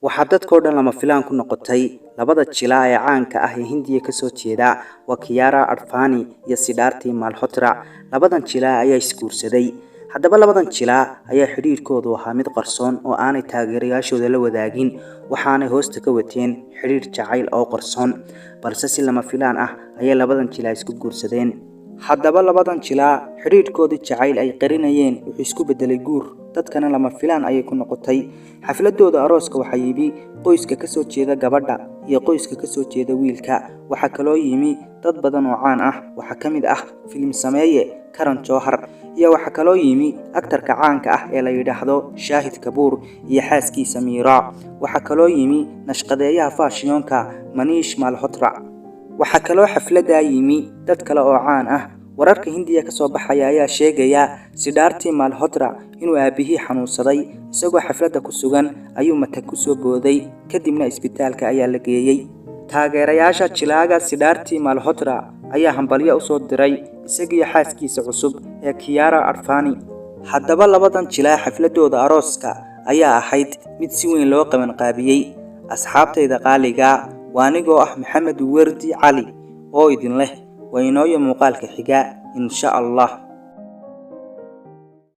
waxaa dadkoo dhan lama filaan ku noqotay labada jilaa ee caanka ah ee Hindiya ka soo jeeda waa Kiara Advani iyo Siddharth Malhotra. Labadan jilaa ayaa isguursaday. Haddaba labadan jilaa ayaa xiriirkoodu ahaa mid qarsoon oo aanay taageerayaashooda la wadaagin, waxaanay hoosta ka wateen xiriir jacayl oo qarsoon, balse si lama filaan ah ayay labadan jilaa isku guursadeen. Haddaba labadan jilaa xiriirkoodii jacayl ay qarinayeen wuxuu isku bedelay guur, dadkana lama filaan ayay ku noqotay. Xafladooda arooska waxaa yimi qoyska ka soo jeeda gabadha iyo qoyska ka soo jeeda wiilka. Waxaa kaloo yimi dad badan oo caan ah, waxaa ka mid ah filim sameeye Karan Johar, iyo waxaa kaloo yimi aktarka caanka ah ee la yiraahdo Shahid Kapoor iyo xaaskiisa Meera. Waxaa kaloo yimi nashqadeeyaha faashiyonka Manish Malhotra. waxaa kaloo xafladda yimi dad kale oo caan ah. Wararka Hindiya ka soo baxaya ayaa sheegaya Siddharth Malhotra inuu aabihii xanuunsaday, isagoo xafladda ku sugan ayuu matag ku soo booday, kadibna isbitaalka ayaa la geeyay. Taageerayaasha jilaaga Siddharth Malhotra ayaa hambalyo u soo diray isagiyo xaaskiisa cusub ee Kiara Advani. Haddaba labadan jilaa xafladooda arooska ayaa ahayd mid si weyn loo qaban qaabiyay. Asxaabtayda qaaliga waanigoo ah Maxamed Wardi Cali oo idin leh waynooyo muuqaalka xiga insha Allah.